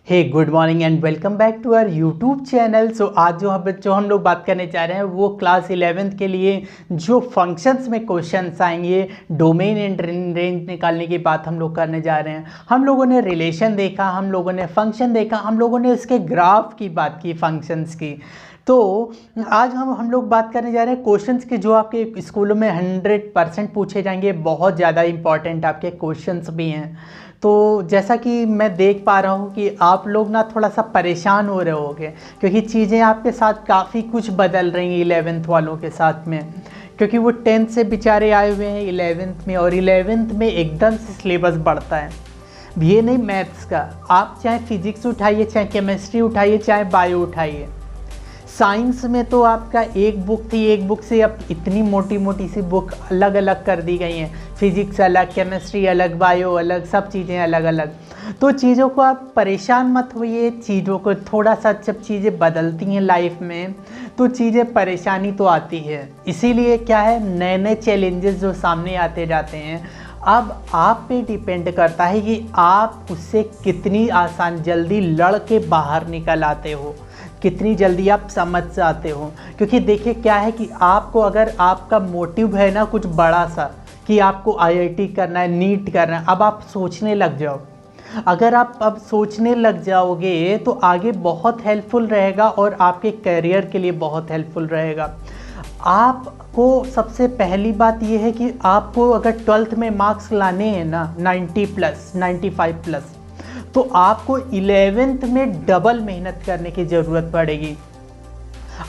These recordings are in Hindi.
Hey good morning and welcome back to our YouTube channel. So आज जो हम लोग बात करने जा रहे हैं वो क्लास 11th के लिए जो फंक्शंस में क्वेश्चंस आएंगे, डोमेन एंड रेंज निकालने की बात हम लोग करने जा रहे हैं। हम लोगों ने रिलेशन देखा, हम लोगों ने फंक्शन देखा, हम लोगों ने उसके ग्राफ की बात की फंक्शंस की। तो आज हम लोग बात करने जा रहे हैं क्वेश्चंस के जो आपके स्कूलों में 100% पूछे जाएंगे। बहुत ज़्यादा इंपॉर्टेंट आपके क्वेश्चंस भी हैं। तो जैसा कि मैं देख पा रहा हूँ कि आप लोग ना थोड़ा सा परेशान हो रहे होंगे, क्योंकि चीज़ें आपके साथ काफ़ी कुछ बदल रही हैं 11th वालों के साथ में, क्योंकि वो 10th से बेचारे आए हुए हैं 11th में, और 11th में एकदम से सिलेबस बढ़ता है। ये नहीं मैथ्स का, आप चाहे फिजिक्स उठाइए, चाहे केमिस्ट्री उठाइए, चाहे बायो उठाइए। साइंस में तो आपका एक बुक थी, एक बुक से अब इतनी मोटी मोटी सी बुक अलग अलग कर दी गई हैं। फिजिक्स अलग, केमिस्ट्री अलग, बायो अलग, सब चीज़ें अलग अलग। तो चीज़ों को आप परेशान मत होइए, चीज़ों को थोड़ा सा जब चीज़ें बदलती हैं लाइफ में तो चीज़ें परेशानी तो आती है। इसीलिए क्या है, नए नए चैलेंजेस जो सामने आते जाते हैं, अब आप पे डिपेंड करता है कि आप उससे कितनी आसान जल्दी लड़ के बाहर निकल आते हो, कितनी जल्दी आप समझ जाते हो। क्योंकि देखिए क्या है कि आपको, अगर आपका मोटिव है ना कुछ बड़ा सा कि आपको आईआईटी करना है, नीट करना है, अब आप सोचने लग जाओ। अगर आप अब सोचने लग जाओगे तो आगे बहुत हेल्पफुल रहेगा और आपके करियर के लिए बहुत हेल्पफुल रहेगा। आपको सबसे पहली बात यह है कि आपको अगर 12th में मार्क्स लाने हैं ना 90+, 95+, तो आपको 11th में डबल मेहनत करने की ज़रूरत पड़ेगी।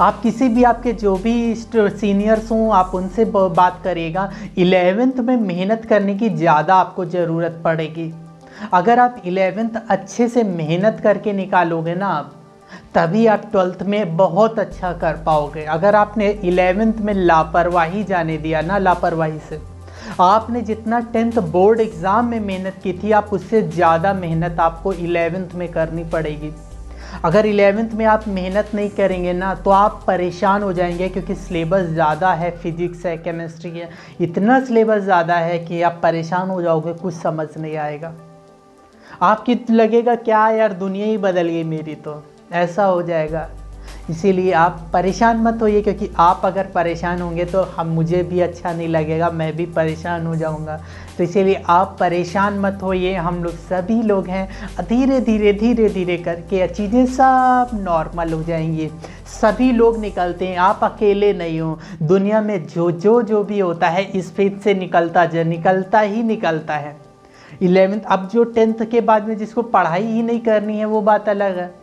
आप किसी भी आपके जो भी सीनियर्स हों, आप उनसे बात करिएगा, 11th में मेहनत करने की ज़्यादा आपको ज़रूरत पड़ेगी। अगर आप 11th अच्छे से मेहनत करके निकालोगे ना आप, तभी आप 12th में बहुत अच्छा कर पाओगे। अगर आपने 11th में लापरवाही जाने दिया ना, लापरवाही से आपने जितना 10th बोर्ड एग्ज़ाम में मेहनत की थी, आप उससे ज़्यादा मेहनत आपको 11th में करनी पड़ेगी। अगर 11th में आप मेहनत नहीं करेंगे ना तो आप परेशान हो जाएंगे, क्योंकि सिलेबस ज़्यादा है, फिजिक्स है, केमिस्ट्री है, इतना सिलेबस ज़्यादा है कि आप परेशान हो जाओगे, कुछ समझ नहीं आएगा। आपकी लगेगा क्या यार, दुनिया ही बदल गई मेरी, तो ऐसा हो जाएगा। इसीलिए आप परेशान मत होइए, क्योंकि आप अगर परेशान होंगे तो मुझे भी अच्छा नहीं लगेगा, मैं भी परेशान हो जाऊंगा। तो इसीलिए आप परेशान मत होइए, हम लोग सभी लोग हैं, धीरे धीरे धीरे धीरे करके चीज़ें सब नॉर्मल हो जाएंगी। सभी लोग निकलते हैं, आप अकेले नहीं हो। दुनिया में जो भी होता है इस फेज से निकलता ही निकलता है। 11th, अब जो 10th के बाद में जिसको पढ़ाई ही नहीं करनी है वो बात अलग है।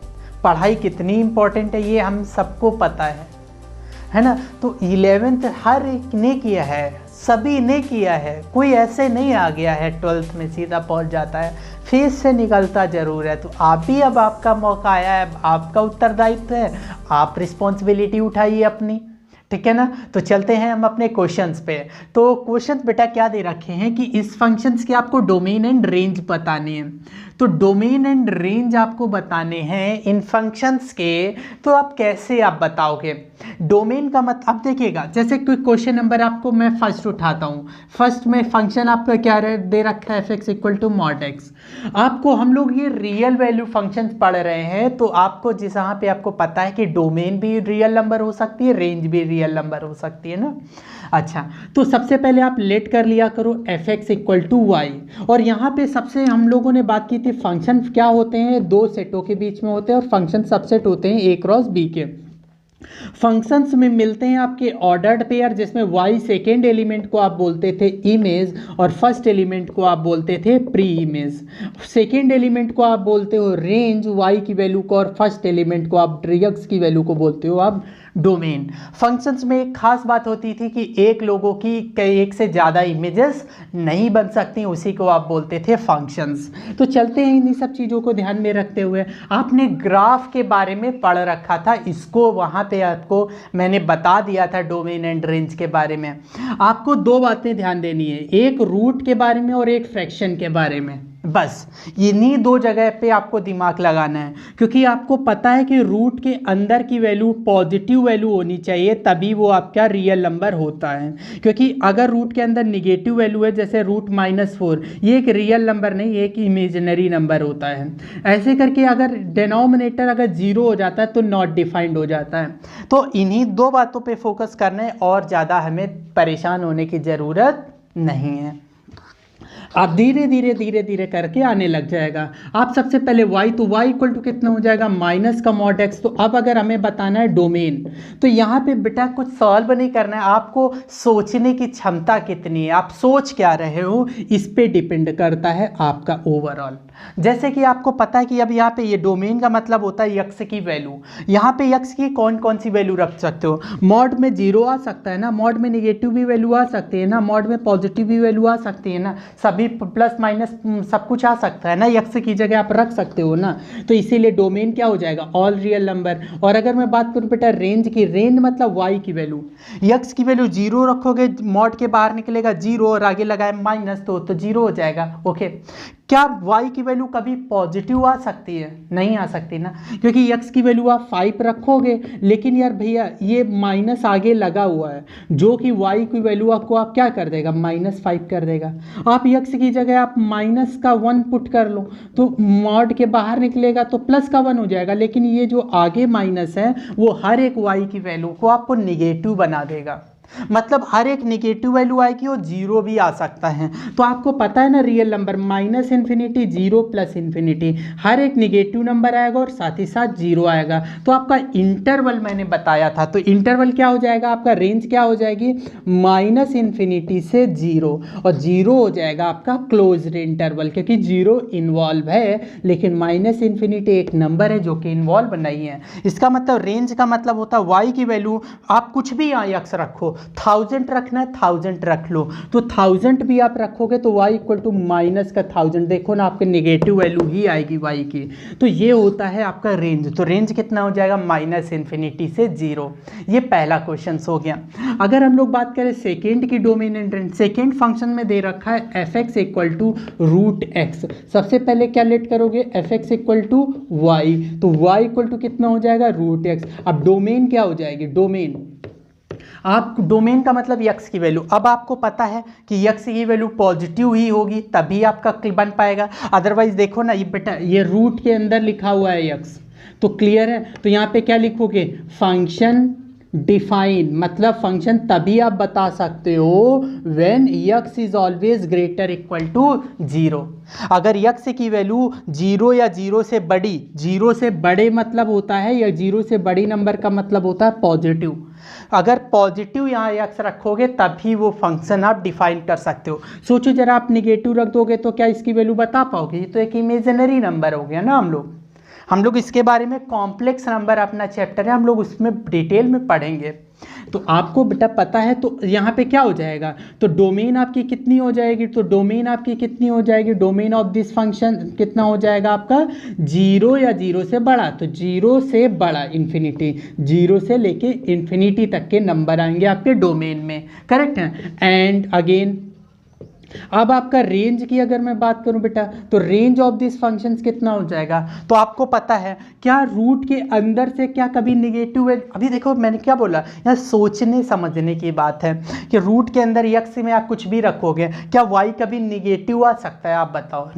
पढ़ाई कितनी इम्पोर्टेंट है ये हम सबको पता है ना। तो 11th हर एक ने किया है, सभी ने किया है, कोई ऐसे नहीं आ गया है 12th में सीधा पहुंच जाता है, फेज से निकलता ज़रूर है। तो आप भी, अब आपका मौका आया है, आपका उत्तरदायित्व है, आप रिस्पॉन्सिबिलिटी उठाइए अपनी, ठीक है ना। तो चलते हैं हम अपने क्वेश्चंस पे। तो क्वेश्चंस बेटा क्या दे रखे हैं कि इस फंक्शंस के आपको डोमेन एंड रेंज बताने हैं। तो डोमेन एंड रेंज आपको बताने हैं इन फंक्शंस के, तो आप कैसे आप बताओगे डोमेन का मतलब देखिएगा। जैसे कोई क्वेश्चन नंबर आपको मैं फर्स्ट उठाता हूँ, फर्स्ट में फंक्शन आपका क्या दे रखा है, f = mod x। आपको, हम लोग ये रियल वैल्यू फंक्शंस पढ़ रहे हैं, तो आपको जहाँ पे आपको पता है कि डोमेन भी रियल नंबर हो सकती है, रेंज भी रियल नंबर हो सकती है ना। अच्छा, तो सबसे पहले आप लेट कर लिया करो f(x) = y, और यहाँ पे सबसे हम लोगों ने बात की थी फंक्शन क्या होते हैं, दो सेटों के बीच में होते हैं, और फंक्शन सबसेट होते हैं a क्रॉस b के। फंक्शंस में मिलते हैं आपके ऑर्डर्ड पेयर, जिसमें y सेकेंड एलिमेंट को आप बोलते थे इमेज, और फर्स्ट एलिमेंट को आप बोलते थे प्री इमेज। सेकेंड एलिमेंट को आप बोलते हो रेंज y की वैल्यू को, और फर्स्ट एलिमेंट को आप x की वैल्यू को बोलते हो आप डोमेन। फंक्शंस में एक खास बात होती थी कि एक लोगों की एक से ज़्यादा इमेजेस नहीं बन सकती, उसी को आप बोलते थे फंक्शंस। तो चलते हैं इन्हीं सब चीज़ों को ध्यान में रखते हुए, आपने ग्राफ के बारे में पढ़ रखा था, इसको वहाँ पे आपको मैंने बता दिया था डोमेन एंड रेंज के बारे में। आपको दो बातें ध्यान देनी है, एक रूट के बारे में और एक फ्रैक्शन के बारे में। बस इन्हीं दो जगह पे आपको दिमाग लगाना है, क्योंकि आपको पता है कि रूट के अंदर की वैल्यू पॉजिटिव वैल्यू होनी चाहिए, तभी वो आपका रियल नंबर होता है। क्योंकि अगर रूट के अंदर निगेटिव वैल्यू है, जैसे √-4, ये एक रियल नंबर नहीं, ये एक इमेजिनरी नंबर होता है। ऐसे करके अगर डिनोमिनेटर अगर 0 हो जाता है तो नॉट डिफाइंड हो जाता है। तो इन्हीं दो बातों पर फोकस करना है और ज़्यादा हमें परेशान होने की ज़रूरत नहीं है। आप धीरे धीरे धीरे धीरे करके आने लग जाएगा। आप सबसे पहले y, तो y इक्वल टू कितना हो जाएगा, माइनस का मॉड x। तो अब अगर हमें बताना है डोमेन, तो यहाँ पे बेटा कुछ सॉल्व नहीं करना है, आपको सोचने की क्षमता कितनी है, आप सोच क्या रहे हो, इस पे डिपेंड करता है आपका ओवरऑल। जैसे कि आपको पता है कि अब यहाँ पे ये डोमेन का मतलब होता है x की वैल्यू। यहाँ पे x की कौन कौन सी वैल्यू रख सकते हो, मॉड में 0 आ सकता है ना, मॉड में निगेटिव भी वैल्यू आ सकती है ना, मॉड में पॉजिटिव भी वैल्यू आ सकती है ना, सभी प्लस माइनस सब कुछ आ सकता है ना, x की जगह आप रख सकते हो ना। तो इसीलिए डोमेन क्या हो जाएगा, ऑल रियल नंबर। और अगर मैं बात करूँ बेटा रेंज की, रेंज मतलब y की वैल्यू, x की वैल्यू 0 रखोगे, मॉड के बाहर निकलेगा 0 और आगे लगाए माइनस, तो 0 हो जाएगा। ओके, क्या y की वैल्यू कभी पॉजिटिव आ सकती है, नहीं आ सकती ना, क्योंकि x की वैल्यू आप 5 रखोगे, लेकिन यार भैया ये माइनस आगे लगा हुआ है, जो कि y की वैल्यू आपको आप क्या कर देगा, -5 कर देगा। आप x की जगह आप -1 पुट कर लो, तो मॉड के बाहर निकलेगा तो +1 हो जाएगा, लेकिन ये जो आगे माइनस है वो हर एक y की वैल्यू को आपको निगेटिव बना देगा। मतलब हर एक निगेटिव वैल्यू आएगी और 0 भी आ सकता है। तो आपको पता है ना रियल नंबर -∞, 0 +∞, हर एक निगेटिव नंबर आएगा और साथ ही साथ 0 आएगा। तो आपका इंटरवल मैंने बताया था, तो इंटरवल क्या हो जाएगा, आपका रेंज क्या हो जाएगी, -∞ से 0, और 0 हो जाएगा आपका क्लोज्ड इंटरवल, क्योंकि 0 इन्वॉल्व है, लेकिन -∞ एक नंबर है जो कि इन्वॉल्व नहीं है। इसका मतलब रेंज का मतलब होता है y की वैल्यू आप कुछ भी यहाँ x रखो, 1000 रखना है 1000 रख लो, तो 1000 भी आप रखोगे तो y इक्वल टू -1000, देखो ना आपके नेगेटिव वैल्यू ही आएगी y की। तो ये होता है आपका रेंज। तो रेंज कितना हो जाएगा, -∞ से 0। ये पहला क्वेश्चन हो गया। अगर हम लोग बात करें सेकेंड की domain and range, second function में दे रखा है fx इक्वल टू √x। सबसे पहले क्या लेट करोगे, fx इक्वल टू y, तो y इक्वल टू कितना हो जाएगा, √x। अब डोमेन क्या हो जाएगी, डोमेन आप डोमेन का मतलब x की वैल्यू, अब आपको पता है कि x की वैल्यू पॉजिटिव ही होगी तभी आपका बन पाएगा, अदरवाइज देखो ना ये बेटा ये रूट के अंदर लिखा हुआ है x, तो क्लियर है। तो यहाँ पे क्या लिखोगे, फंक्शन डिफाइन, मतलब फंक्शन तभी आप बता सकते हो when x is always greater equal to 0। अगर x की वैल्यू 0 या 0 से बड़ी, 0 से बड़े मतलब होता है, या 0 से बड़ी नंबर का मतलब होता है पॉजिटिव। अगर पॉजिटिव यहाँ x रखोगे तभी वो फंक्शन आप डिफाइन कर सकते हो। सोचो जरा आप निगेटिव रख दोगे तो क्या इसकी वैल्यू बता पाओगे, ये तो एक इमेजिनरी नंबर हो गया ना। हम लोग इसके बारे में कॉम्प्लेक्स नंबर अपना चैप्टर है, हम लोग उसमें डिटेल में पढ़ेंगे। तो आपको बेटा पता है, तो यहाँ पे क्या हो जाएगा, तो डोमेन आपकी कितनी हो जाएगी, तो डोमेन आपकी कितनी हो जाएगी, डोमेन ऑफ दिस फंक्शन कितना हो जाएगा आपका, 0 या 0 से बड़ा, तो 0 से बड़ा इन्फिनिटी, 0 से लेके इन्फिनिटी तक के नंबर आएंगे आपके डोमेन में, करेक्ट है। एंड अगेन अब आपका रेंज की अगर मैं बात करूं बेटा, तो रेंज ऑफ दिस फंक्शंस कितना हो जाएगा, तो आपको पता है क्या रूट के अंदर से क्या कभी निगेटिव है। अभी देखो मैंने क्या बोला, यहाँ सोचने समझने की बात है कि रूट के अंदर x में आप कुछ भी रखोगे, क्या y कभी निगेटिव आ सकता है, आप बताओ,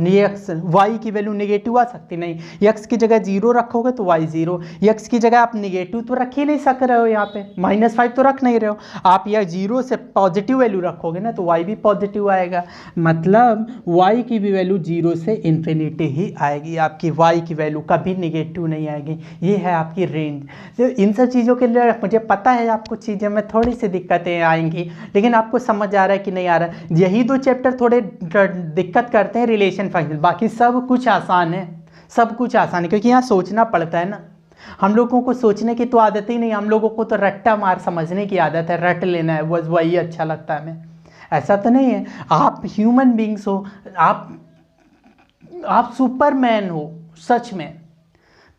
y की वैल्यू निगेटिव आ सकती नहीं, x की जगह 0 रखोगे तो y 0, x की जगह आप निगेटिव तो रख ही नहीं सक रहे हो, यहाँ पे -5 तो रख नहीं रहे हो आप, या 0 से पॉजिटिव वैल्यू रखोगे ना तो y भी पॉजिटिव आएगा, मतलब y की भी वैल्यू 0 से इन्फिनिटी ही आएगी, आपकी y की वैल्यू कभी निगेटिव नहीं आएगी। ये है आपकी रेंज। तो इन सब चीज़ों के लिए मुझे पता है आपको चीज़ें में थोड़ी सी दिक्कतें आएंगी, लेकिन आपको समझ आ रहा है कि नहीं आ रहा है। यही दो चैप्टर थोड़े दिक्कत करते हैं, रिलेशन फंक्शन, बाकी सब कुछ आसान है, सब कुछ आसान है, क्योंकि यहाँ सोचना पड़ता है ना। हम लोगों को सोचने की तो आदत ही नहीं, हम लोगों को तो रट्टा मार समझने की आदत है, रट लेना है, बस वही अच्छा लगता है हमें। ऐसा तो नहीं है, आप ह्यूमन बींग्स हो, आप सुपरमैन हो सच में,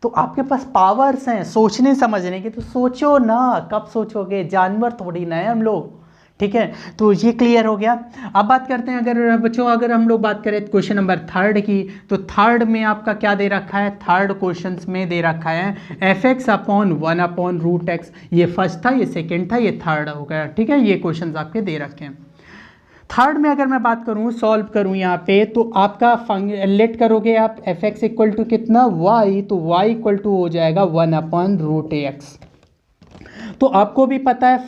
तो आपके पास पावर्स हैं सोचने समझने की, तो सोचो ना, कब सोचोगे, जानवर थोड़ी ना है हम लोग, ठीक है, तो ये क्लियर हो गया। अब बात करते हैं अगर बच्चों, अगर हम लोग बात करें क्वेश्चन नंबर थर्ड की, तो थर्ड में आपका क्या दे रखा है, थर्ड क्वेश्चन में दे रखा है fx अपॉन 1/√x। ये फर्स्ट था, ये सेकंड था, ये थर्ड हो गया। ठीक है, ये क्वेश्चन आपके दे रखे हैं। थर्ड में अगर मैं बात करूं, सॉल्व करूं यहाँ पे, तो आपका लेट करोगे आप fx इक्वल टू कितना y, तो y इक्वल टू हो जाएगा 1/√x। तो आपको भी पता है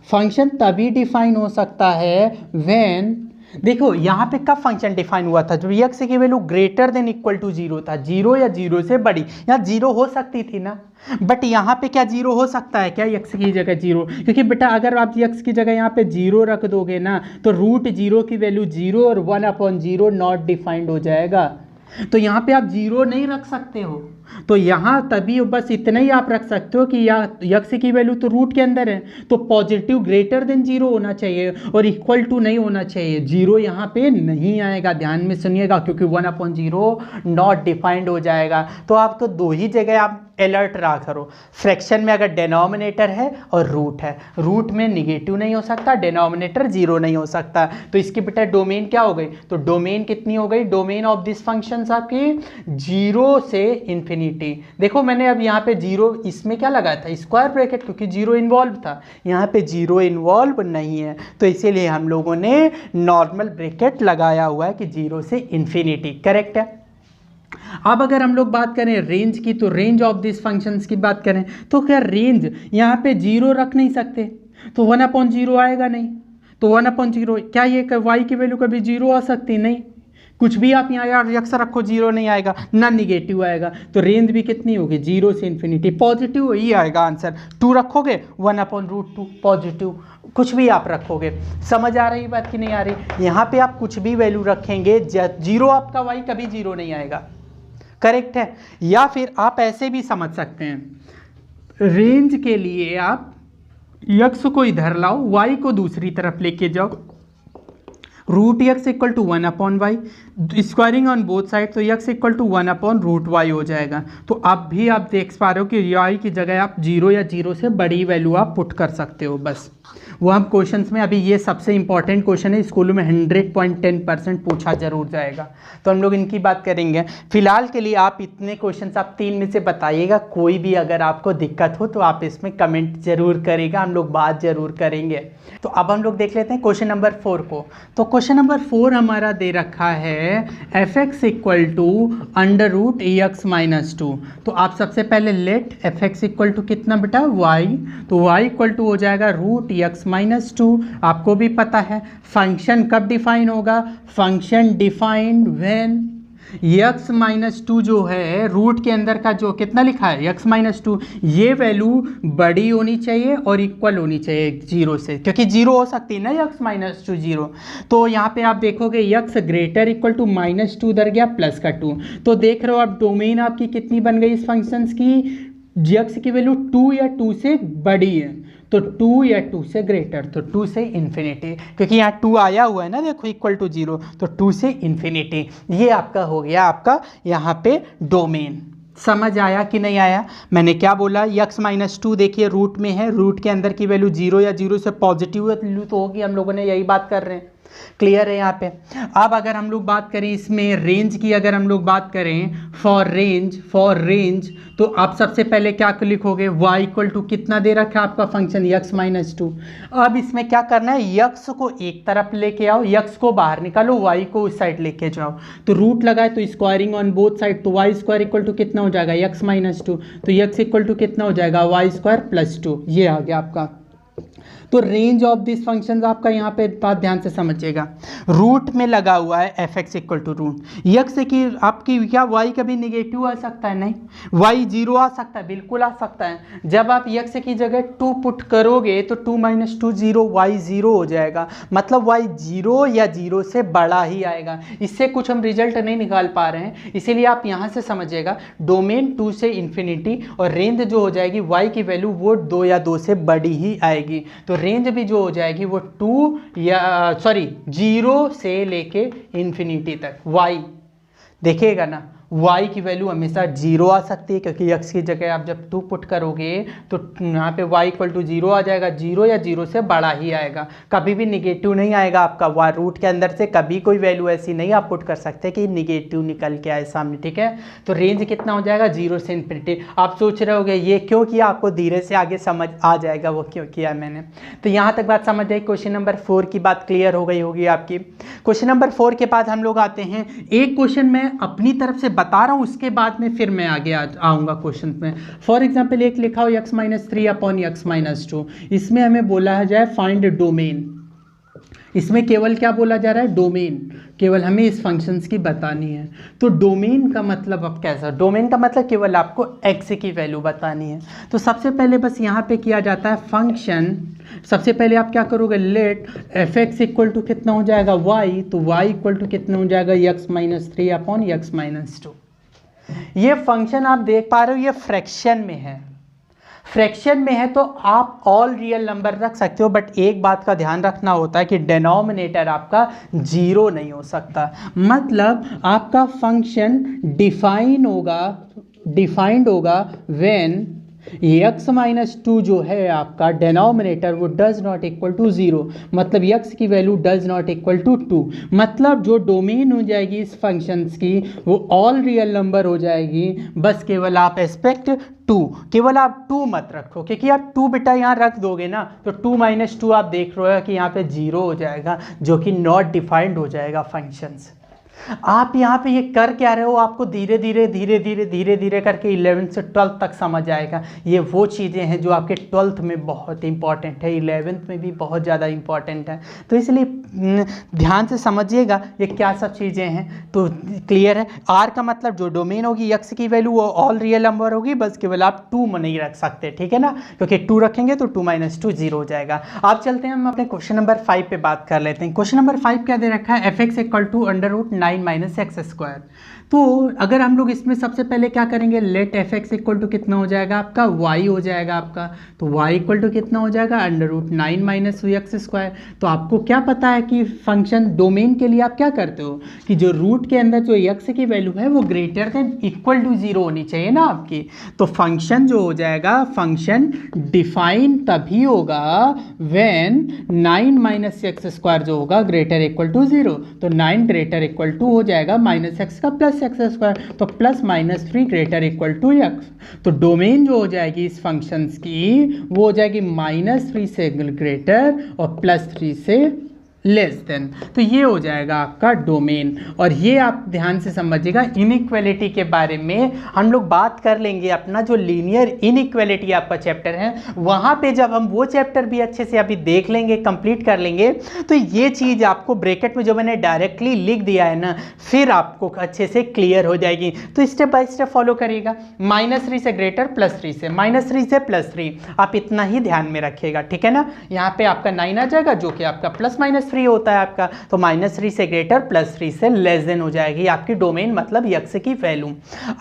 फंक्शन तभी डिफाइन हो सकता है व्हेन, देखो यहाँ पे कब फंक्शन डिफाइन हुआ था, जब x की value greater than equal to 0 था, 0 या 0 से बड़ी। यहाँ 0 हो सकती थी ना, बट यहाँ पे क्या 0 हो सकता है क्या x की जगह 0, क्योंकि बेटा अगर आप x की जगह यहाँ पे 0 रख दोगे ना, तो √0 की वैल्यू 0 और 1/0 नॉट डिफाइंड हो जाएगा। तो यहाँ पे आप 0 नहीं रख सकते हो, तो यहाँ तभी बस इतना ही आप रख सकते हो कि x की वैल्यू तो रूट के अंदर है, तो पॉजिटिव ग्रेटर देन 0 होना चाहिए और इक्वल टू नहीं होना चाहिए। 0 यहाँ पे नहीं आएगा, ध्यान में सुनिएगा, क्योंकि 1/0 नॉट डिफाइंड हो जाएगा। तो आपको दो ही जगह आप अलर्ट रहा करो, फ्रैक्शन में अगर डिनोमिनेटर है और रूट है, रूट में निगेटिव नहीं हो सकता, डिनोमिनेटर 0 नहीं हो सकता। तो इसकी बेटा डोमेन क्या हो गई, तो डोमेन कितनी हो गई, डोमेन ऑफ दिस फंक्शंस आपकी 0 से इन्फिनिटी। देखो मैंने अब यहाँ पे 0 इसमें क्या लगाया था, स्क्वायर ब्रैकेट, क्योंकि 0 इन्वॉल्व था, यहाँ पे 0 इन्वॉल्व नहीं है, तो इसीलिए हम लोगों ने नॉर्मल ब्रैकेट लगाया हुआ है कि 0 से इन्फिनिटी। करेक्ट है। अब अगर हम लोग बात करें रेंज की, तो रेंज ऑफ दिस फंक्शंस की बात करें, तो क्या रेंज यहाँ पे 0 रख नहीं सकते, तो 1/0 आएगा नहीं, तो 1/0 क्या ये y की वैल्यू कभी 0 आ सकती नहीं, कुछ भी आप यहाँ यार यक्स रखो 0 नहीं आएगा, ना निगेटिव आएगा, तो रेंज भी कितनी होगी 0 से इन्फिनिटी, पॉजिटिव ही आएगा आंसर। 2 रखोगे 1/√2 पॉजिटिव, कुछ भी आप रखोगे। समझ आ रही बात कि नहीं आ रही, यहाँ पे आप कुछ भी वैल्यू रखेंगे 0 आपका y कभी 0 नहीं आएगा। करेक्ट है। या फिर आप ऐसे भी समझ सकते हैं, रेंज के लिए आप x को इधर लाओ, y को दूसरी तरफ लेके जाओ, √x equal to 1/y, squaring on both side, तो x इक्वल टू 1/√y हो जाएगा। तो अब भी आप देख पा रहे हो कि y की जगह आप 0 या 0 से बड़ी वैल्यू आप पुट कर सकते हो। बस वो हम क्वेश्चंस में, अभी ये सबसे इंपॉर्टेंट क्वेश्चन है, स्कूल में 100.10% पूछा जरूर जाएगा, तो हम लोग इनकी बात करेंगे। फिलहाल के लिए आप इतने क्वेश्चंस आप 3 में से बताइएगा, कोई भी अगर आपको दिक्कत हो तो आप इसमें कमेंट जरूर करेगा, हम लोग बात जरूर करेंगे। तो अब हम लोग देख लेते हैं क्वेश्चन नंबर 4 को। तो क्वेश्चन नंबर 4 हमारा दे रखा है fx इक्वल टू √(x-2). तो आप सबसे पहले लेट fx इक्वल टू कितना बेटा y, तो y इक्वल टू हो जाएगा √(x-2). आपको भी पता है फंक्शन कब डिफाइन होगा, फंक्शन डिफाइंड व्हेन x-2 जो है रूट के अंदर का जो कितना लिखा है x-2, ये वैल्यू बड़ी होनी चाहिए और इक्वल होनी चाहिए 0 से, क्योंकि 0 हो सकती है ना x-2 0। तो यहाँ पे आप देखोगे x ग्रेटर इक्वल टू -2 उधर गया प्लस का 2, तो देख रहे हो आप डोमेन आपकी कितनी बन गई इस फंक्शंस की, x की वैल्यू 2 या 2 से बड़ी है, तो 2 या 2 से ग्रेटर, तो 2 से इन्फिनिटी, क्योंकि यहाँ 2 आया हुआ है ना, देखो इक्वल टू 0, तो 2 से इन्फिनिटी। ये आपका हो गया आपका यहाँ पे डोमेन। समझ आया कि नहीं आया, मैंने क्या बोला, x-2 देखिए रूट में है, रूट के अंदर की वैल्यू 0 या 0 से पॉजिटिव वैल्यू तो होगी, हम लोगों ने यही बात कर रहे हैं। क्लियर है यहाँ पे। अब अगर हम लोग बात करें इसमें रेंज की, अगर हम लोग बात करें फॉर रेंज, तो आप सबसे पहले क्या लिखोगे, y इक्वल टू कितना दे रखा है आपका फंक्शन x-2। अब इसमें क्या करना है, x को एक तरफ लेके आओ, x को बाहर निकालो, y को उस साइड लेके जाओ, तो रूट लगाए तो स्क्वायरिंग ऑन बोथ साइड, तो y स्क्वायर इक्वल टू कितना हो जाएगा x-2, तो x इक्वल टू कितना हो जाएगा y स्क्वायर प्लस 2, ये आ गया आपका। तो रेंज ऑफ दिस फंक्शन आपका यहाँ पे बात ध्यान से समझिएगा, रूट में लगा हुआ है fx equal to root x की आपकी क्या y कभी निगेटिव आ सकता है, नहीं, y 0 आ सकता है, बिल्कुल आ सकता है। जब आप यक्स की जगह 2 पुट करोगे तो 2 - 2 0, y 0 हो जाएगा, मतलब y 0 या 0 से बड़ा ही आएगा। इससे कुछ हम रिजल्ट नहीं निकाल पा रहे हैं, इसीलिए आप यहाँ से समझिएगा डोमेन 2 से इन्फिनिटी, और रेंज जो हो जाएगी y की वैल्यू वो 2 या 2 से बड़ी ही आएगी, तो रेंज भी जो हो जाएगी वो 0 से लेके इन्फिनिटी तक। y देखिएगा ना, y की वैल्यू हमेशा 0 आ सकती है, क्योंकि x की जगह आप जब 2 पुट करोगे तो यहाँ पे y इक्वल टू 0 आ जाएगा, 0 या 0 से बड़ा ही आएगा, कभी भी निगेटिव नहीं आएगा आपका। रूट के अंदर से कभी कोई वैल्यू ऐसी नहीं आप पुट कर सकते कि निगेटिव निकल के आए सामने, ठीक है। तो रेंज कितना हो जाएगा, 0 से इन्फिनिटी। आप सोच रहे होगे ये क्यों किया, आपको धीरे से आगे समझ आ जाएगा वो क्यों किया मैंने। तो यहाँ तक बात समझ आई। क्वेश्चन नंबर 4 की बात क्लियर हो गई होगी आपकी। क्वेश्चन नंबर 4 के बाद हम लोग आते हैं, एक क्वेश्चन मैं अपनी तरफ से बता रहा हूँ, उसके बाद में फिर मैं आगे आऊँगा क्वेश्चन में। फॉर एग्जाम्पल एक लिखा हो x-3 अपॉन x-2, इसमें हमें बोला जाए फाइंड डोमेन। इसमें केवल क्या बोला जा रहा है, डोमेन, केवल हमें इस फंक्शंस की बतानी है। तो डोमेन का मतलब अब कैसा, डोमेन का मतलब केवल आपको x की वैल्यू बतानी है। तो सबसे पहले बस यहाँ पे किया जाता है फंक्शन, सबसे पहले आप क्या करोगे, लेट f(x) इक्वल टू कितना हो जाएगा y, तो y इक्वल टू कितना हो जाएगा x-3 अपॉन x-2। ये फंक्शन आप देख पा रहे हो ये फ्रैक्शन में है, फ्रैक्शन में है तो आप ऑल रियल नंबर रख सकते हो, बट एक बात का ध्यान रखना होता है कि डिनोमिनेटर आपका 0 नहीं हो सकता। मतलब आपका फंक्शन डिफाइंड होगा व्हेन x-2 जो है आपका डिनोमिनेटर वो डज नॉट इक्वल टू 0, मतलब x की value does not equal to 2। मतलब जो डोमेन हो जाएगी इस फंक्शंस की वो ऑल रियल नंबर हो जाएगी, बस केवल आप एस्पेक्ट 2, केवल आप 2 मत रखो, क्योंकि आप 2 बेटा यहाँ रख दोगे ना तो 2 - 2 आप देख रहे हो कि यहाँ पे 0 हो जाएगा, जो कि नॉट डिफाइंड हो जाएगा फंक्शंस। आप यहाँ पे ये कर क्या रहे हो, आपको धीरे धीरे करके 11th से 12th तक समझ आएगा। ये वो चीज़ें हैं जो आपके 12th में बहुत इंपॉर्टेंट है, 11th में भी बहुत ज़्यादा इंपॉर्टेंट है, तो इसलिए ध्यान से समझिएगा ये क्या सब चीज़ें हैं। तो क्लियर है, आर का मतलब जो डोमेन होगी x की वैल्यू वो ऑल रियल नंबर होगी, बस केवल आप 2 नहीं रख सकते, ठीक है ना, क्योंकि 2 रखेंगे तो 2 - 2 0 हो जाएगा। आप चलते हैं हम अपने क्वेश्चन नंबर 5 पे बात कर लेते हैं। क्वेश्चन नंबर 5 क्या दे रखा है, f(x) इक्वल टू √9 - x²। तो अगर हम लोग इसमें सबसे पहले क्या करेंगे, लेट f(x) इक्वल टू कितना हो जाएगा आपका, y हो जाएगा आपका, तो y इक्वल टू कितना हो जाएगा, √9 - x²। तो आपको क्या पता है कि फंक्शन डोमेन के लिए आप क्या करते हो कि जो रूट के अंदर जो x की वैल्यू है वो ग्रेटर देन इक्वल टू 0 होनी चाहिए ना आपकी। तो फंक्शन जो हो जाएगा, फंक्शन डिफाइन तभी होगा व्हेन 9 - x² जो होगा ग्रेटर इक्वल टू 0। तो 9 ग्रेटर इक्वल टू हो जाएगा -x का +x², तो +-3 ग्रेटर इक्वल टू x। तो डोमेन जो हो जाएगी इस फंक्शंस की वो हो जाएगी -3 से ग्रेटर और +3 से लेस देन। तो ये हो जाएगा आपका डोमेन। और ये आप ध्यान से समझिएगा, इनइक्वालिटी के बारे में हम लोग बात कर लेंगे, अपना जो लीनियर इनइक्वालिटी आपका चैप्टर है वहाँ पे जब हम वो चैप्टर भी अच्छे से अभी देख लेंगे, कंप्लीट कर लेंगे, तो ये चीज़ आपको ब्रैकेट में जो मैंने डायरेक्टली लिख दिया है ना, फिर आपको अच्छे से क्लियर हो जाएगी। तो स्टेप बाय स्टेप फॉलो करिएगा, -3 से ग्रेटर, +3 से, -3 से +3, आप इतना ही ध्यान में रखिएगा, ठीक है ना। यहाँ पे आपका 9 आ जाएगा जो कि आपका +-3 होता है आपका, तो -3 से ग्रेटर, +3 से लेस देन हो जाएगी आपकी डोमेन, मतलब x की वैल्यू।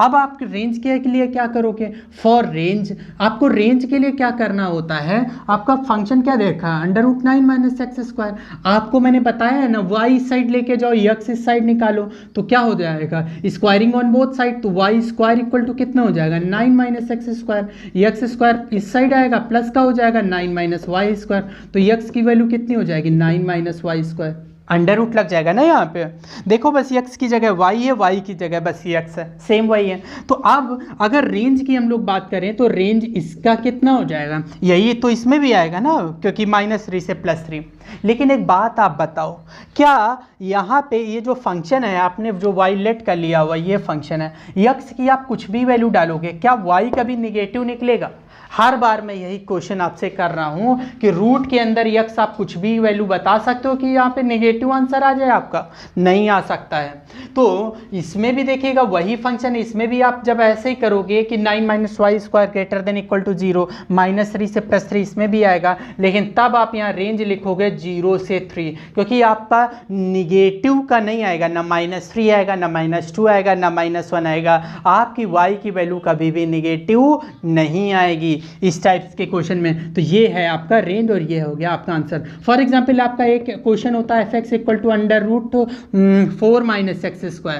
अब आप रेंज के लिए क्या करोगे, फॉर रेंज आपको रेंज के लिए क्या करना होता है, आपका फंक्शन क्या देखा, √9 - x²। आपको मैंने बताया है ना, y इस साइड लेके जाओ, x इस साइड निकालो, तो क्या हो जाएगा, स्क्वायरिंग ऑन बोथ साइड, तो y² इक्वल टू कितना हो जाएगा, 9 - x²। x² इस साइड आएगा, प्लस का हो जाएगा 9 - y², तो x की वैल्यू कितनी हो जाएगी, 9 - y²। अंडर रूट लग जाएगा ना यहाँ पे, देखो बस x की जगह y है, y की जगह बस x है, सेम वही है। तो अब अगर रेंज की हम लोग बात करें तो रेंज इसका कितना हो जाएगा, यही तो इसमें भी आएगा ना, क्योंकि -3 से +3। लेकिन एक बात आप बताओ, क्या यहाँ पे ये जो फंक्शन है आपने जो y लेट कर लिया हुआ ये फंक्शन है, x की आप कुछ भी वैल्यू डालोगे, क्या y कभी निगेटिव निकलेगा। हर बार मैं यही क्वेश्चन आपसे कर रहा हूं कि रूट के अंदर x आप कुछ भी वैल्यू बता सकते हो कि यहाँ पे नेगेटिव आंसर आ जाए आपका, नहीं आ सकता है। तो इसमें भी देखिएगा वही फंक्शन, इसमें भी आप जब ऐसे ही करोगे कि 9 - y² greater than equal to 0, -3 से +3 इसमें भी आएगा, लेकिन तब आप यहाँ रेंज लिखोगे 0 से 3, क्योंकि आपका निगेटिव का नहीं आएगा, ना -3 आएगा, ना -2 आएगा, ना -1 आएगा, आपकी y की वैल्यू कभी भी निगेटिव नहीं आएगी इस टाइप्स के क्वेश्चन में। तो ये है आपका रेंज और ये हो गया आपका आंसर। फॉर एग्जांपल आपका एक क्वेश्चन होता है f(x) इक्वल टू √4 - x²।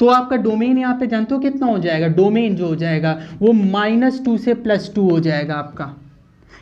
तो आपका डोमेन यहाँ पे जानते हो कितना हो जाएगा, डोमेन जो हो जाएगा वो -2 से +2 हो जाएगा आपका,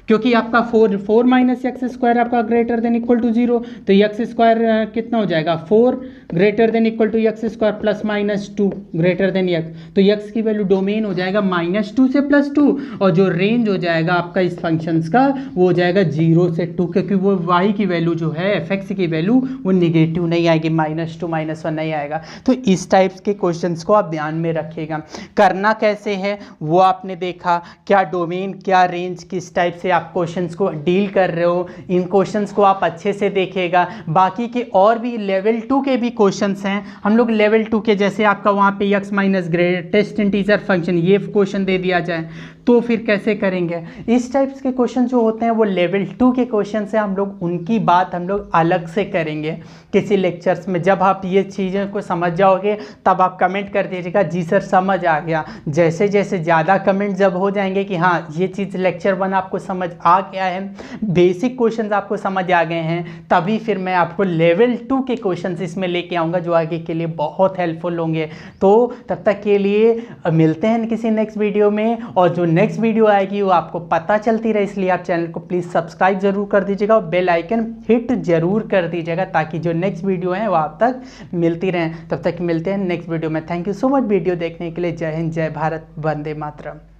क्योंकि आपका 4 माइनस एक्स स्क्वायर आपका ग्रेटर देन इक्वल टू 0, तो एक्स स्क्वायर कितना हो जाएगा 4 greater than equal to x square plus -2 greater than x, तो एक्स की वैल्यू डोमेन हो जाएगा -2 से +2, और जो रेंज हो जाएगा आपका इस फंक्शंस का वो हो जाएगा 0 से 2, क्योंकि वो y की वैल्यू जो है fx की वैल्यू वो निगेटिव नहीं आएगी, -2 -1 नहीं आएगा। तो इस टाइप्स के क्वेश्चंस को आप ध्यान में रखिएगा। करना कैसे है वो आपने देखा, क्या डोमेन क्या रेंज किस टाइप से आप क्वेश्चंस को डील कर रहे हो, इन क्वेश्चंस को आप अच्छे से देखिएगा। बाकी के और भी लेवल 2 के भी क्वेश्चंस हैं, हम लोग लेवल 2 के जैसे आपका वहाँ पे x minus greatest integer function ये क्वेश्चन दे दिया जाए तो फिर कैसे करेंगे, इस टाइप्स के क्वेश्चन जो होते हैं वो लेवल 2 के क्वेश्चन से हम लोग उनकी बात हम लोग अलग से करेंगे किसी लेक्चर्स में। जब आप ये चीज़ों को समझ जाओगे तब आप कमेंट कर दीजिएगा जी सर समझ आ गया। जैसे जैसे ज़्यादा कमेंट जब हो जाएंगे कि हाँ ये चीज़ लेक्चर 1 आपको समझ आ गया है, बेसिक क्वेश्चन आपको समझ आ गए हैं, तभी फिर मैं आपको लेवल 2 के क्वेश्चन इसमें लेके आऊँगा जो आगे के लिए बहुत हेल्पफुल होंगे। तो तब तक के लिए मिलते हैं किसी नेक्स्ट वीडियो में, और जो नेक्स्ट वीडियो आएगी वो आपको पता चलती रहे, इसलिए आप चैनल को प्लीज़ सब्सक्राइब जरूर कर दीजिएगा और बेल आइकन हिट जरूर कर दीजिएगा ताकि जो नेक्स्ट वीडियो है वो आप तक मिलती रहें। तब तक मिलते हैं नेक्स्ट वीडियो में। Thank you so much video देखने के लिए। जय हिंद, जय भारत, वंदे मातरम।